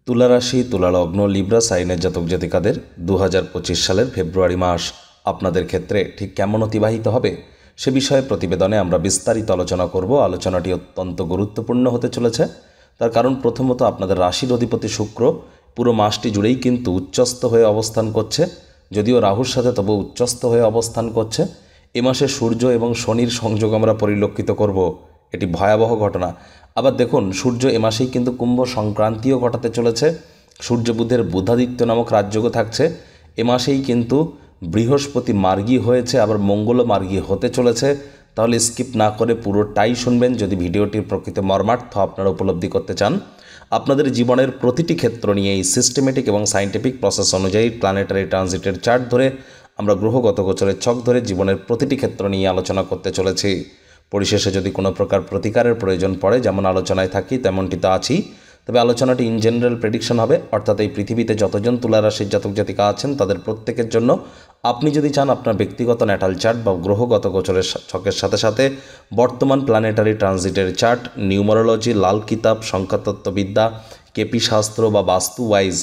তুলা রাশি, তুলা লগ্ন, লিব্রা সাইনের জাতক জাতিকাদের 2025 সালের ফেব্রুয়ারি মাস আপনাদের ক্ষেত্রে ঠিক কেমন অতিবাহিত হবে সে বিষয়ে প্রতিবেদনে আমরা বিস্তারিত আলোচনা করব। আলোচনাটি অত্যন্ত গুরুত্বপূর্ণ হতে চলেছে। তার কারণ প্রথমত আপনাদের রাশির অধিপতি শুক্র পুরো মাসটি জুড়েই কিন্তু উচ্চস্থ হয়ে অবস্থান করছে, যদিও রাহুর সাথে তবু উচ্চস্থ হয়ে অবস্থান করছে। এ মাসে সূর্য এবং শনির সংযোগ আমরা পরিলক্ষিত করব, এটি ভয়াবহ ঘটনা। আবার দেখুন, সূর্য এ মাসেই কিন্তু কুম্ভ সংক্রান্তিও ঘটাতে চলেছে। সূর্য বুধের বুধাদিত্য নামক রাজযোগও থাকছে। এ মাসেই কিন্তু বৃহস্পতি মার্গী হয়েছে, আবার মঙ্গলও মার্গী হতে চলেছে। তাহলে স্কিপ না করে পুরোটাই শুনবেন যদি ভিডিওটির প্রকৃত মর্মার্থ আপনারা উপলব্ধি করতে চান। আপনাদের জীবনের প্রতিটি ক্ষেত্র নিয়ে এই সিস্টেমেটিক এবং সায়েন্টিফিক প্রসেস অনুযায়ী প্ল্যানেটারি ট্রানজিটের চার্ট ধরে আমরা গ্রহগত গোচরের ছক ধরে জীবনের প্রতিটি ক্ষেত্র নিয়ে আলোচনা করতে চলেছি। পরিশেষে যদি কোনো প্রকার প্রতিকারের প্রয়োজন পড়ে, যেমন আলোচনায় থাকি তেমনটি তো আছেই, তবে আলোচনাটি ইন জেনারেল প্রেডিকশন হবে, অর্থাৎ এই পৃথিবীতে যতজন তুলা রাশির জাতক জাতিকা আছেন তাদের প্রত্যেকের জন্য। আপনি যদি চান আপনার ব্যক্তিগত ন্যাটাল চার্ট বা গ্রহগত গোচরের ছকের সাথে সাথে বর্তমান প্ল্যানেটারি ট্রানজিটের চার্ট, নিউমারোলজি, লাল কিতাব, সংখ্যাতত্ত্ববিদ্যা, কেপি শাস্ত্র বা বাস্তু ওয়াইজ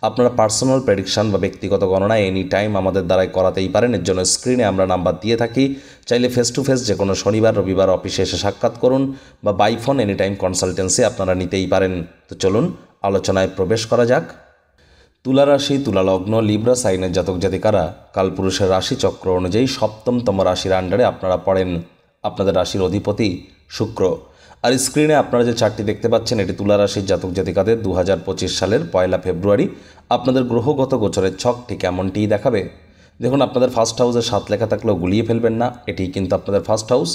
আপনারা পার্সোনাল প্রেডিকশন বা ব্যক্তিগত গণনা এনি টাইম আমাদের দ্বারাই করাতেই পারেন। এর জন্য স্ক্রিনে আমরা নাম্বার দিয়ে থাকি, চাইলে ফেস টু ফেস যে কোনো শনিবার রবিবার অফিসে এসে সাক্ষাৎ করুন বা by phone any time consultancy আপনারা নিতেই পারেন। তো চলুন আলোচনায় প্রবেশ করা যাক। তুলা রাশি, তুলা লগ্ন, লিব্রা সাইনের জাতক জাতিকারা কালপুরুষের রাশিচক্র অনুযায়ী সপ্তমতম রাশির আন্ডারে আপনারা পড়েন। আপনাদের রাশির অধিপতি শুক্র। আর স্ক্রিনে আপনারা যে চার্টটি দেখতে পাচ্ছেন এটি তুলা রাশির জাতক জাতিকাদের 2025 সালের 1 ফেব্রুয়ারি আপনাদের গ্রহগত গোচরের ছক ঠিক এমনটিই দেখাবে। দেখুন, আপনাদের ফার্স্ট হাউসে 7 লেখা থাকলেও গুলিয়ে ফেলবেন না, এটি কিন্তু আপনাদের ফার্স্ট হাউস।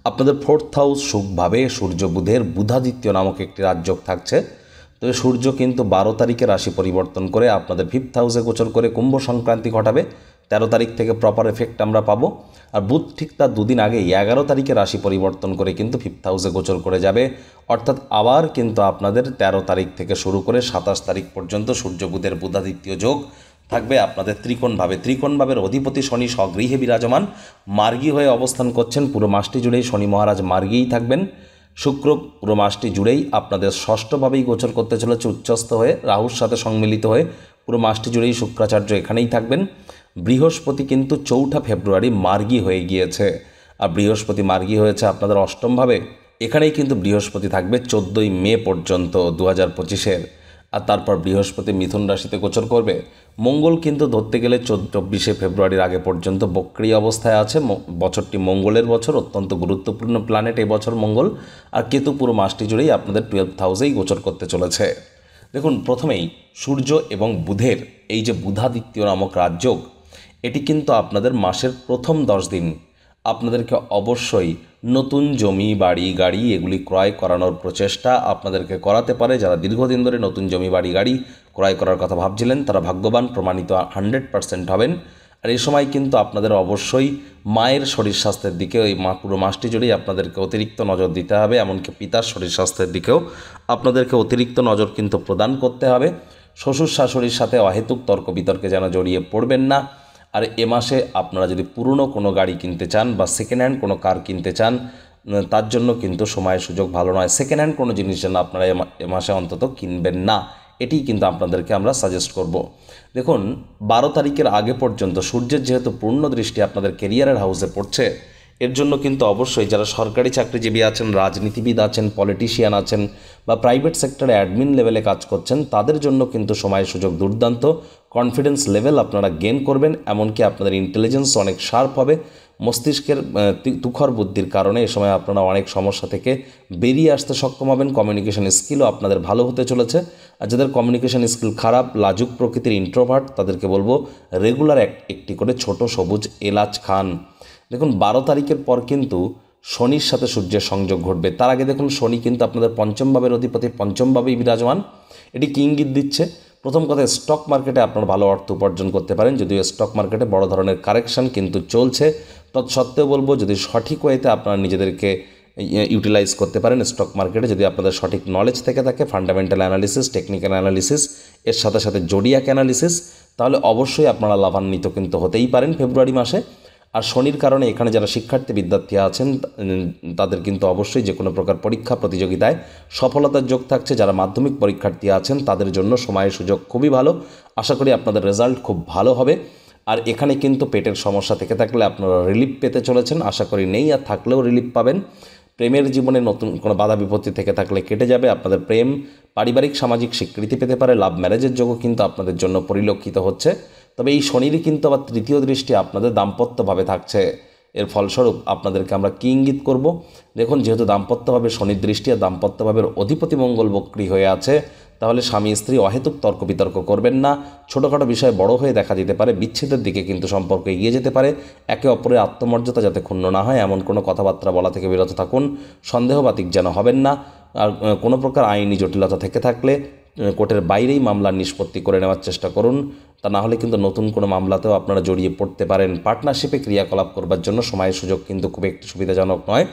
আপনাদের ফোর্থ হাউস সুখভাবে সূর্য বুধের বুধাদিত্য নামক একটি রাজযোগ থাকছে। তবে সূর্য কিন্তু 12 তারিখে রাশি পরিবর্তন করে আপনাদের ফিফথ হাউসে গোচর করে কুম্ভ সংক্রান্তি ঘটাবে। 13 তারিখ থেকে প্রপার এফেক্ট আমরা পাবো। আর বুধ ঠিক তার দুদিন আগে 11 তারিখে রাশি পরিবর্তন করে কিন্তু ফিফথ হাউসে গোচর করে যাবে। অর্থাৎ আবার কিন্তু আপনাদের 13 তারিখ থেকে শুরু করে 27 তারিখ পর্যন্ত সূর্য বুধের বুধাদিত্য যোগ থাকবে আপনাদের ত্রিকোণভাবের অধিপতি শনি স্বগৃহে বিরাজমান, মার্গী হয়ে অবস্থান করছেন। পুরো মাসটি জুড়েই শনি মহারাজ মার্গীই থাকবেন। শুক্র পুরো মাসটি জুড়েই আপনাদের ষষ্ঠভাবেই গোচর করতে চলেছে উচ্চস্থ হয়ে, রাহুর সাথে সম্মিলিত হয়ে পুরো মাসটি জুড়েই শুক্রাচার্য এখানেই থাকবেন। বৃহস্পতি কিন্তু 4 ফেব্রুয়ারি মার্গী হয়ে গিয়েছে, আর বৃহস্পতি মার্গী হয়েছে আপনাদের অষ্টমভাবে। এখানেই কিন্তু বৃহস্পতি থাকবে 14 মে পর্যন্ত 2025-এর। আর তারপর বৃহস্পতি মিথুন রাশিতে গোচর করবে। মঙ্গল কিন্তু ধরতে গেলে 24 ফেব্রুয়ারির আগে পর্যন্ত বক্রী অবস্থায় আছে। বছরটি মঙ্গলের বছর, অত্যন্ত গুরুত্বপূর্ণ প্ল্যানেট এই বছর মঙ্গল। আর কেতু পুরো মাসটি জুড়েই আপনাদের 12th হাউসেই গোচর করতে চলেছে। দেখুন, প্রথমেই সূর্য এবং বুধের এই যে বুধাদিত্য নামক রাজযোগ, এটি কিন্তু আপনাদের মাসের প্রথম 10 দিন আপনাদেরকে অবশ্যই নতুন জমি, বাড়ি, গাড়ি এগুলি ক্রয় করানোর প্রচেষ্টা আপনাদেরকে করাতে পারে। যারা দীর্ঘদিন ধরে নতুন জমি, বাড়ি, গাড়ি ক্রয় করার কথা ভাবছিলেন তারা ভাগ্যবান প্রমাণিত 100% হবেন। আর এই সময় কিন্তু আপনাদের অবশ্যই মায়ের শরীর স্বাস্থ্যের দিকে ওই পুরো মাসটি জুড়েই আপনাদেরকে অতিরিক্ত নজর দিতে হবে। এমনকি পিতার শরীর স্বাস্থ্যের দিকেও আপনাদেরকে অতিরিক্ত নজর কিন্তু প্রদান করতে হবে। শ্বশুর শাশুড়ির সাথে অহেতুক তর্ক বিতর্কে যেন জড়িয়ে পড়বেন না। আর এ মাসে আপনারা যদি পুরনো কোনো গাড়ি কিনতে চান বা সেকেন্ড হ্যান্ড কোনো কার কিনতে চান, তার জন্য কিন্তু সময়ের সুযোগ ভালো নয়। সেকেন্ড হ্যান্ড কোনো জিনিস যেন আপনারা এ মাসে অন্তত কিনবেন না, এটি কিন্তু আপনাদেরকে আমরা সাজেস্ট করব। দেখুন, 12 তারিখের আগে পর্যন্ত সূর্যের যেহেতু পূর্ণ দৃষ্টি আপনাদের কেরিয়ারের হাউসে পড়ছে, এর জন্য কিন্তু অবশ্যই যারা সরকারি চাকরিজীবী আছেন, রাজনীতিবিদ আছেন, পলিটিশিয়ান আছেন বা প্রাইভেট সেক্টরে অ্যাডমিন লেভেলে কাজ করছেন, তাদের জন্য কিন্তু সময় সুযোগ দুর্দান্ত। কনফিডেন্স লেভেল আপনারা গেইন করবেন, এমনকি আপনাদের ইন্টেলিজেন্স অনেক শার্প হবে। মস্তিষ্কের তুখর বুদ্ধির কারণে এ সময় আপনারা অনেক সমস্যা থেকে বেরিয়ে আসতে সক্ষম হবেন। কমিউনিকেশন স্কিলও আপনাদের ভালো হতে চলেছে। আর যাদের কমিউনিকেশন স্কিল খারাপ, লাজুক প্রকৃতির ইন্ট্রোভার্ট, তাদেরকে বলবো রেগুলার একটি করে ছোট সবুজ এলাচ খান। দেখুন, 12 তারিখের পর কিন্তু শনির সাথে সূর্যের সংযোগ ঘটবে। তার আগে দেখুন, শনি কিন্তু আপনাদের পঞ্চম ভাবের অধিপতি, পঞ্চমভাবেই বিরাজমান। এটি কি ইঙ্গিত দিচ্ছে? প্রথম কথা, স্টক মার্কেটে আপনারা ভালো অর্থ উপার্জন করতে পারেন, যদিও স্টক মার্কেটে বড় ধরনের কারেকশন কিন্তু চলছে। তৎসত্ত্বেও বলবো, যদি সঠিক ওয়েতে আপনারা নিজেদেরকে ইউটিলাইজ করতে পারেন স্টক মার্কেটে, যদি আপনাদের সঠিক নলেজ থেকে থাকে, ফান্ডামেন্টাল অ্যানালিসিস, টেকনিক্যাল অ্যানালিসিস, এর সাথে সাথে জোডিয়াক অ্যানালিসিস, তাহলে অবশ্যই আপনারা লাভান্বিত কিন্তু হতেই পারেন ফেব্রুয়ারি মাসে। আর শনির কারণে এখানে যারা শিক্ষার্থী বিদ্যার্থী আছেন তাদের কিন্তু অবশ্যই যে কোনো প্রকার পরীক্ষা প্রতিযোগিতায় সফলতার যোগ থাকছে। যারা মাধ্যমিক পরীক্ষার্থী আছেন তাদের জন্য সময়ের সুযোগ খুবই ভালো। আশা করি আপনাদের রেজাল্ট খুব ভালো হবে। আর এখানে কিন্তু পেটের সমস্যা থেকে থাকলে আপনারা রিলিফ পেতে চলেছেন, আশা করি নেই, আর থাকলেও রিলিফ পাবেন। প্রেমের জীবনে নতুন কোনো বাধা বিপত্তি থেকে থাকলে কেটে যাবে। আপনাদের প্রেম পারিবারিক সামাজিক স্বীকৃতি পেতে পারে। লাভ ম্যারেজের যোগও কিন্তু আপনাদের জন্য পরিলক্ষিত হচ্ছে। তবে এই শনিরই কিন্তু আবার তৃতীয় দৃষ্টি আপনাদের দাম্পত্যভাবে থাকছে। এর ফলস্বরূপ আপনাদেরকে আমরা কী ইঙ্গিত করব? দেখুন, যেহেতু দাম্পত্যভাবে শনির দৃষ্টি আর দাম্পত্যভাবের অধিপতি মঙ্গল বক্রী হয়ে আছে, তাহলে স্বামী স্ত্রী অহেতুক তর্ক বিতর্ক করবেন না। ছোটোখাটো বিষয় বড় হয়ে দেখা দিতে পারে, বিচ্ছেদের দিকে কিন্তু সম্পর্ক এগিয়ে যেতে পারে। একে অপরের আত্মমর্যাদা যাতে ক্ষুণ্ণ না হয় এমন কোনো কথাবার্তা বলা থেকে বিরত থাকুন। সন্দেহবাতিক যেন হবেন না। আর কোনো প্রকার আইনি জটিলতা থেকে থাকলে কোর্টের বাইরেই মামলার নিষ্পত্তি করে নেওয়ার চেষ্টা করুন। তা না হলে কিন্তু নতুন কোনো মামলাতেও আপনারা জড়িয়ে পড়তে পারেন। পার্টনারশিপে ক্রিয়াকলাপ করবার জন্য সময়ের সুযোগ কিন্তু খুব একটি সুবিধাজনক নয়।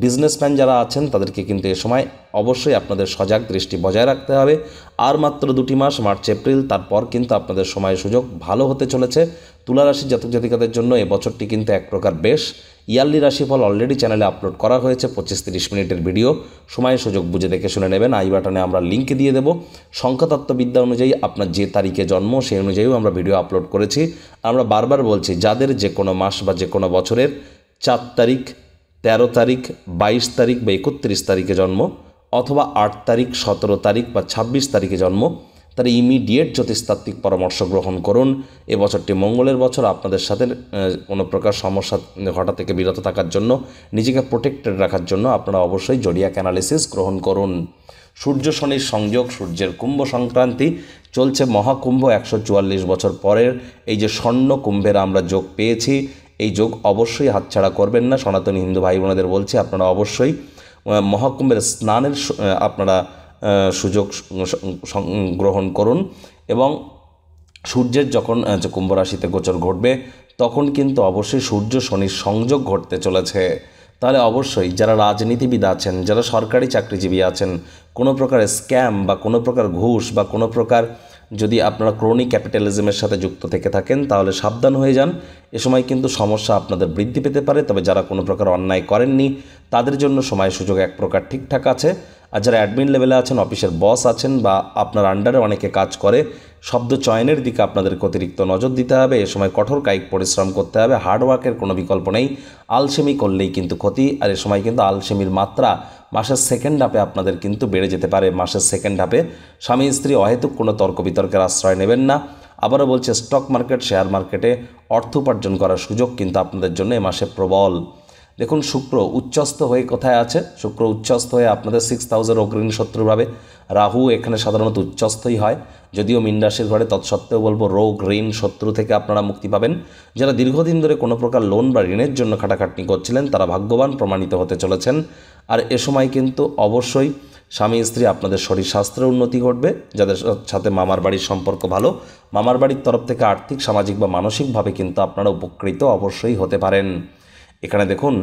বিজনেসম্যান যারা আছেন তাদেরকে কিন্তু এ সময় অবশ্যই আপনাদের সজাগ দৃষ্টি বজায় রাখতে হবে। আর মাত্র 2টি মাস, মার্চ এপ্রিল, তারপর কিন্তু আপনাদের সময় সুযোগ ভালো হতে চলেছে। তুলা রাশির জাতক জাতিকাদের জন্য এবছরটি কিন্তু এক প্রকার বেশ। ইয়ারলি রাশিফল অলরেডি চ্যানেলে আপলোড করা হয়েছে, 25-30 মিনিটের ভিডিও। সময় সুযোগ বুঝে দেখে শুনে নেবেন। আই বাটনে আমরা লিঙ্ক দিয়ে দেবো। সংখ্যাতত্ত্ববিদ্যা অনুযায়ী আপনার যে তারিখে জন্ম সেই অনুযায়ীও আমরা ভিডিও আপলোড করেছি। আমরা বারবার বলছি, যাদের যে কোনো মাস বা যে কোনো বছরের 4 তারিখ, 13 তারিখ, 22 তারিখ বা 31 তারিখে জন্ম, অথবা 8 তারিখ, 17 তারিখ বা 26 তারিখে জন্ম, তারা ইমিডিয়েট জ্যোতিষতাত্ত্বিক পরামর্শ গ্রহণ করুন। এবছরটি মঙ্গলের বছর। আপনাদের সাথে কোনো প্রকার সমস্যা ঘটা থেকে বিরত থাকার জন্য, নিজেকে প্রোটেক্টেড রাখার জন্য আপনারা অবশ্যই জোডিয়াক অ্যানালিসিস গ্রহণ করুন। সূর্য শনির সংযোগ, সূর্যের কুম্ভ সংক্রান্তি চলছে। মহাকুম্ভ 144 বছর পরের এই যে স্বর্ণ কুম্ভের আমরা যোগ পেয়েছি, এই যোগ অবশ্যই হাতছাড়া করবেন না। সনাতনী হিন্দু ভাই বোনেদের বলছি, আপনারা অবশ্যই মহাকুম্ভের স্নানের আপনারা সুযোগ গ্রহণ করুন। এবং সূর্যের যখন কুম্ভ রাশিতে গোচর ঘটবে তখন কিন্তু অবশ্যই সূর্য শনির সংযোগ ঘটতে চলেছে। তাহলে অবশ্যই যারা রাজনীতিবিদ আছেন, যারা সরকারি চাকরিজীবী আছেন, কোনো প্রকার স্ক্যাম বা কোনো প্রকার ঘুষ বা কোনো প্রকার যদি আপনারা ক্রোনি ক্যাপিটালিজমের সাথে যুক্ত থেকে থাকেন তাহলে সাবধান হয়ে যান। এ সময় কিন্তু সমস্যা আপনাদের বৃদ্ধি পেতে পারে। তবে যারা কোনো প্রকার অন্যায় করেননি তাদের জন্য সময় সুযোগ এক প্রকার ঠিকঠাক আছে। আর যারা অ্যাডমিন লেভেলে আছেন, অফিসের বস আছেন বা আপনার আন্ডারে অনেকে কাজ করে, শব্দ চয়নের দিকে আপনাদেরকে অতিরিক্ত নজর দিতে হবে। এ সময় কঠোর কায়িক পরিশ্রম করতে হবে। হার্ডওয়ার্কের কোনো বিকল্প নেই। আলসেমি করলেই কিন্তু ক্ষতি। আর এ সময় কিন্তু আলসেমির মাত্রা মাসের সেকেন্ড হাফে আপনাদের কিন্তু বেড়ে যেতে পারে। মাসের সেকেন্ড হাফে স্বামী স্ত্রী অহেতুক কোনো তর্ক বিতর্কের আশ্রয় নেবেন না। আবারও বলছে, স্টক মার্কেট, শেয়ার মার্কেটে অর্থ উপার্জন করার সুযোগ কিন্তু আপনাদের জন্য এ মাসে প্রবল। দেখুন, শুক্র উচ্চস্থ হয়ে কোথায় আছে? শুক্র উচ্চস্থ হয়ে আপনাদের 6th হাউসের অগ্রণী শত্রুভাবে। রাহু এখানে সাধারণত উচ্চস্থই হয়, যদিও মীন রাশির ঘরে। তৎসত্ত্বেও বলবো, রোগ, ঋণ, শত্রু থেকে আপনারা মুক্তি পাবেন। যারা দীর্ঘদিন ধরে কোনো প্রকার লোন বা ঋণের জন্য খাটাখাটনি করছিলেন তারা ভাগ্যবান প্রমাণিত হতে চলেছেন। আর এ সময় কিন্তু অবশ্যই স্বামী স্ত্রী আপনাদের শরীর স্বাস্থ্যের উন্নতি ঘটবে। যাদের সাথে মামার বাড়ির সম্পর্ক ভালো, মামার বাড়ির তরফ থেকে আর্থিক, সামাজিক বা মানসিকভাবে কিন্তু আপনারা উপকৃত অবশ্যই হতে পারেন। এখানে দেখুন,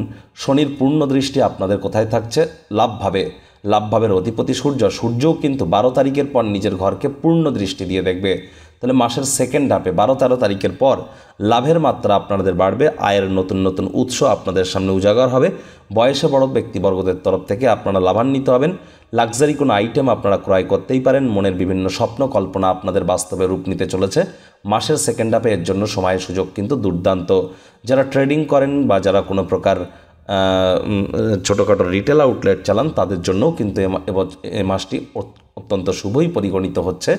শনির পূর্ণ দৃষ্টি আপনাদের কোথায় থাকছে? লাভভাবে। লাভভাবের অধিপতি সূর্য। সূর্যও কিন্তু 12 তারিখের পর নিজের ঘরকে পূর্ণ দৃষ্টি দিয়ে দেখবে। তাহলে মাসের সেকেন্ড হাফে 12-13 তারিখের পর লাভের মাত্রা আপনাদের বাড়বে। আয়ের নতুন নতুন উৎস আপনাদের সামনে উজাগর হবে। বয়সে বড় ব্যক্তিবর্গদের তরফ থেকে আপনারা লাভান্বিত হবেন। লাক্সারি কোনো আইটেম আপনারা ক্রয় করতেই পারেন। মনের বিভিন্ন স্বপ্ন কল্পনা আপনাদের বাস্তবে রূপ নিতে চলেছে। মাসের সেকেন্ড হাফে এর জন্য সময়ের সুযোগ কিন্তু দুর্দান্ত। যারা ট্রেডিং করেন বা যারা কোনো প্রকার ছোটোখাটো রিটেল আউটলেট চালান তাদের জন্যও কিন্তু এ মাসটি অত্যন্ত শুভই পরিগণিত হচ্ছে।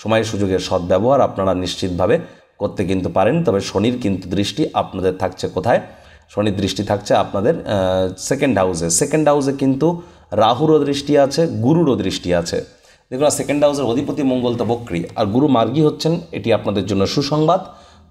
সময়ের সুযোগের সদ্ব্যবহার আপনারা নিশ্চিতভাবে করতে কিন্তু পারেন। তবে শনির কিন্তু দৃষ্টি আপনাদের থাকছে কোথায়? শনির দৃষ্টি থাকছে আপনাদের সেকেন্ড হাউসে। সেকেন্ড হাউসে কিন্তু রাহুরও দৃষ্টি আছে, গুরুরও দৃষ্টি আছে। দেখুন, সেকেন্ড হাউসের অধিপতি মঙ্গল তো বক্রী, আর গুরু মার্গী হচ্ছেন। এটি আপনাদের জন্য সুসংবাদ।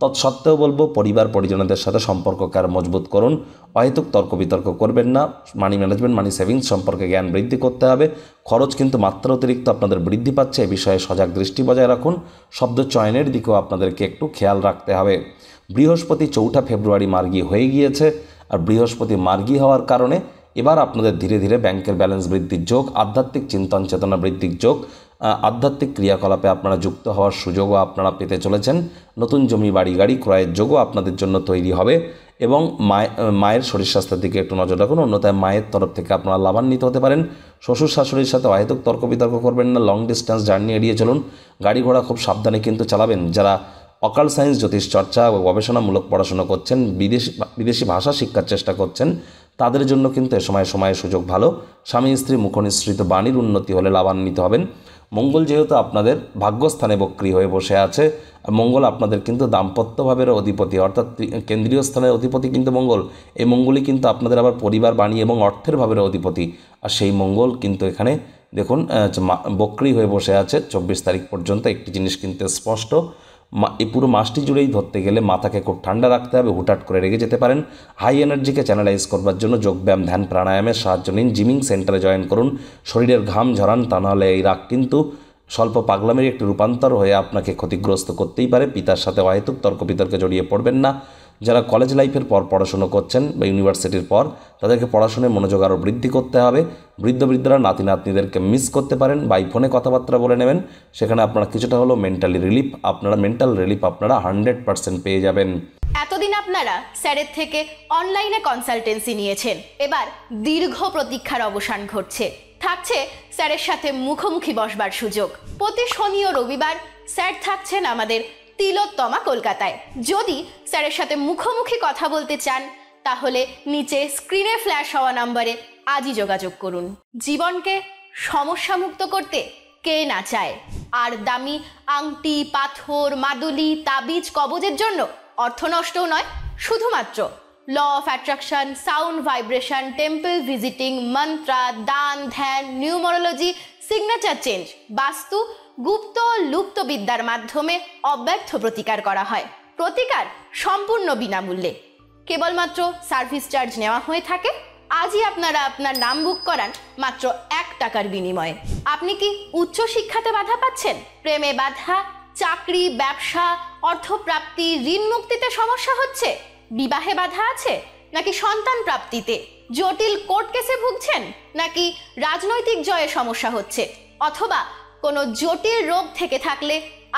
তৎসত্ত্বেও বলবো, পরিবার পরিজনদের সাথে সম্পর্ককে আরও মজবুত করুন। অহেতুক তর্ক বিতর্ক করবেন না। মানি ম্যানেজমেন্ট, মানি সেভিংস সম্পর্কে জ্ঞান বৃদ্ধি করতে হবে। খরচ কিন্তু মাত্রা অতিরিক্ত আপনাদের বৃদ্ধি পাচ্ছে, এ বিষয়ে সজাগ দৃষ্টি বজায় রাখুন। শব্দ চয়নের দিকেও আপনাদেরকে একটু খেয়াল রাখতে হবে। বৃহস্পতি 4 ফেব্রুয়ারি মার্গী হয়ে গিয়েছে। আর বৃহস্পতি মার্গী হওয়ার কারণে এবার আপনাদের ধীরে ধীরে ব্যাংকের ব্যালেন্স বৃদ্ধির যোগ, আধ্যাত্মিক চিন্তন চেতনা বৃদ্ধির যোগ, আধ্যাত্মিক ক্রিয়াকলাপে আপনারা যুক্ত হওয়ার সুযোগও আপনারা পেতে চলেছেন। নতুন জমি বাড়ি গাড়ি ক্রয়ের যোগও আপনাদের জন্য তৈরি হবে এবং মায়ের শরীর স্বাস্থ্যের দিকে একটু নজর রাখুন। অন্যথায় মায়ের তরফ থেকে আপনারা লাভান্বিত হতে পারেন। শ্বশুর শাশুড়ির সাথে অহেতুক তর্ক বিতর্ক করবেন না। লং ডিস্টেন্স জার্নি এড়িয়ে চলুন। গাড়ি ঘোড়া খুব সাবধানে কিন্তু চালাবেন। যারা অকাল সায়েন্স জ্যোতিষ চর্চা ও গবেষণামূলক পড়াশোনা করছেন, বিদেশি ভাষা শিক্ষার চেষ্টা করছেন, তাদের জন্য কিন্তু এ সময়ের সুযোগ ভালো। স্বামী স্ত্রী মুখনিসৃত বাণীর উন্নতি হলে লাভান্বিত হবেন। মঙ্গল যেহেতু আপনাদের ভাগ্যস্থানে বক্রী হয়ে বসে আছে, মঙ্গল আপনাদের কিন্তু দাম্পত্য ভাবের অধিপতি, অর্থাৎ কেন্দ্রীয় স্থানের অধিপতি কিন্তু মঙ্গল। এই মঙ্গলই কিন্তু আপনাদের আবার পরিবার বাণী এবং অর্থের ভাবের অধিপতি। আর সেই মঙ্গল কিন্তু এখানে দেখুন বক্রী হয়ে বসে আছে 24 তারিখ পর্যন্ত। একটি জিনিস কিন্তু স্পষ্ট, এই পুরো মাসটি জুড়েই ধরতে গেলে মাথাকে খুব ঠান্ডা রাখতে হবে। হুটহাট করে রেগে যেতে পারেন। হাই এনার্জিকে চ্যানেলাইজ করবার জন্য যোগব্যায়াম, ধ্যান, প্রাণায়ামের সাহায্য নিন। জিমিং সেন্টারে জয়েন করুন। শরীরের ঘাম ঝরান, তা নাহলে এই রাগ কিন্তু স্বল্প পাগলামের একটি রূপান্তর হয়ে আপনাকে ক্ষতিগ্রস্ত করতেই পারে। পিতার সাথে অহেতুক তর্ক বিতর্কে জড়িয়ে পড়বেন না। যারা কলেজ লাইফের পর পড়াশুনো করছেন বা ইউনিভার্সিটির পর, তাদেরকে পড়াশোনায় মনোযোগ আরও বৃদ্ধি করতে হবে। বৃদ্ধরা নাতি নাতনিদেরকে মিস করতে পারেন বা ফোনে কথাবার্তা বলে নেবেন। সেখানে আপনারা কিছুটা হলেও মেন্টাল রিলিফ আপনারা 100% পেয়ে যাবেন। এতদিন আপনারা স্যারের থেকে অনলাইনে কনসালটেন্সি নিয়েছেন। এবার দীর্ঘ প্রতীক্ষার অবসান ঘটছে। থাকছে স্যারের সাথে মুখোমুখি বসবার সুযোগ। প্রতি শনি ও রবিবার স্যার থাকছেন আমাদের তিলোত্তমা কলকাতায়। যদি স্যারের সাথে মুখোমুখি কথা বলতে চান, তাহলে নিচে স্ক্রিনে ফ্ল্যাশ হওয়া নম্বরে আজই যোগাযোগ করুন। জীবনকে সমস্যামুক্ত করতে কে না চায়? আর দামি আংটি, পাথর, মাদুলি, তাবিজ, কবজের জন্য অর্থ নষ্টও নয়, শুধুমাত্র law of attraction, sound vibration, temple visiting, mantra, দান, ধ্যান, নিউমারোলজি, সিগনেচার চেঞ্জ, বাস্তু, গুপ্ত লুপ্ত বিদ্যার মাধ্যমে অব্যর্থ প্রতিকার করা হয়। প্রতিকার সম্পূর্ণ বিনামূল্যে, কেবলমাত্র সার্ভিস চার্জ নেওয়া হয়ে থাকে। আজই আপনারা আপনার নাম বুক করান মাত্র 1 টাকার বিনিময়ে। আপনি কি উচ্চশিক্ষাতে বাধা পাচ্ছেন? প্রেমে বাধা, চাকরি, ব্যবসা, অর্থপ্রাপ্তি, ঋণ মুক্তিতে সমস্যা হচ্ছে? বিবাহে বাধা আছে? নাকি সন্তান প্রাপ্তিতে? জটিল কোর্ট কেসে ভুগছেন? নাকি রাজনৈতিক জয়ে সমস্যা হচ্ছে? অথবা কোনো জটিল রোগ থেকে থাকলে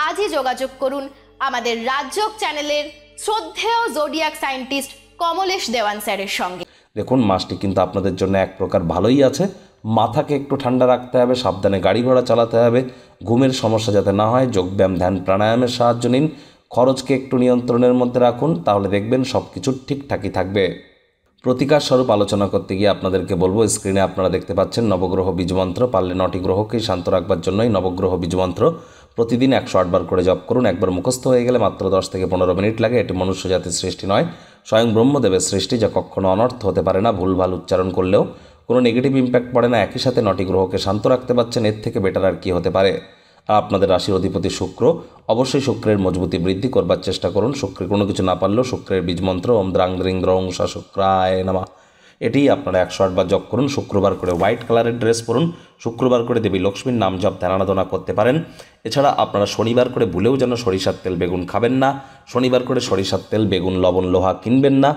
আজই যোগাযোগ করুন আমাদের রাজযোগ চ্যানেলের শ্রদ্ধেয় জোডিয়াক সায়েন্টিস্ট কমলেশ দেওয়ান স্যারের সঙ্গে। দেখুন, মাসটি কিন্তু আপনাদের জন্য এক প্রকার ভালোই আছে। মাথাকে একটু ঠান্ডা রাখতে হবে, সাবধানে গাড়ি ঘোড়া চালাতে হবে, ঘুমের সমস্যা যাতে না হয় যোগব্যায়াম, ধ্যান, প্রাণায়ামের সাহায্য নিন। খরচকে একটু নিয়ন্ত্রণের মধ্যে রাখুন, তাহলে দেখবেন সব কিছু ঠিকঠাকই থাকবে। প্রতিকার স্বরূপ আলোচনা করতে গিয়ে আপনাদেরকে বলবো, স্ক্রিনে আপনারা দেখতে পাচ্ছেন নবগ্রহ বীজমন্ত্র। পারলে 9টি গ্রহকেই শান্ত রাখবার জন্যই নবগ্রহ বীজমন্ত্র প্রতিদিন 108 বার করে জপ করুন। একবার মুখস্থ হয়ে গেলে মাত্র 10 থেকে 15 মিনিট লাগে। এটি মনুষ্য জাতির সৃষ্টি নয়, স্বয়ং ব্রহ্মদেবের সৃষ্টি, যা কখনো অনর্থ হতে পারে না। ভুলভাল উচ্চারণ করলেও কোনো নেগেটিভ ইম্প্যাক্ট পড়ে না। একই সাথে 9টি গ্রহকে শান্ত রাখতে পারছেন, এর থেকে বেটার আর কি হতে পারে। আর আপনাদের রাশির অধিপতি শুক্র, অবশ্যই শুক্রের মজবুতি বৃদ্ধি করবার চেষ্টা করুন। শুক্রের কোনো কিছু না পারলেও শুক্রের বীজমন্ত্র ওম দ্রাং দ্রিং দ্রং সা শুক্রায় নমঃ, এটি আপনারা 108 বার জপ করুন। শুক্রবার করে হোয়াইট কালারের ড্রেস পরুন। শুক্রবার করে দেবী লক্ষ্মীর নাম জপ ধ্যান আরাধনা করতে পারেন। এছাড়া আপনারা শনিবার করে ভুলেও যেন সরিষার তেল বেগুন খাবেন না। শনিবার করে সরিষার তেল বেগুন লবণ লোহা কিনবেন না।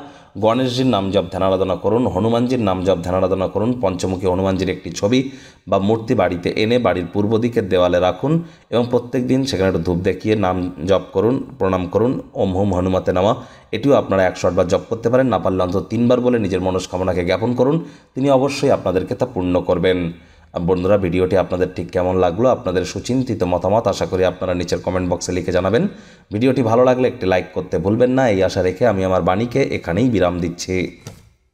গণেশজির নাম জপ ধ্যান আরাধনা করুন। হনুমানজির নাম জপ ধ্যান আরাধনা করুন। পঞ্চমুখী হনুমানজির একটি ছবি বা মূর্তি বাড়িতে এনে বাড়ির পূর্ব দিকের দেওয়ালে রাখুন এবং প্রত্যেক দিন সেখানে একটু ধূপ দেখিয়ে নাম জপ করুন, প্রণাম করুন। ওম হুম হনুমতে নমঃ, এটিও আপনারা 108 বার জপ করতে পারেন। না পারলে অন্তত 3 বার বলে নিজের মনস্কামনাকে জ্ঞাপন করুন, তিনি অবশ্যই আপনাদেরকে তা পূর্ণ করবেন। বন্ধুরা, ভিডিওটি আপনাদের ঠিক কেমন লাগলো, আপনাদের সুচিন্তিত মতামত আশা করি আপনারা নিচের কমেন্ট বক্সে লিখে জানাবেন। ভিডিওটি ভালো লাগলে একটি লাইক করতে ভুলবেন না। এই আশা রেখে আমি আমার বাণীকে এখানেই বিরাম দিচ্ছি।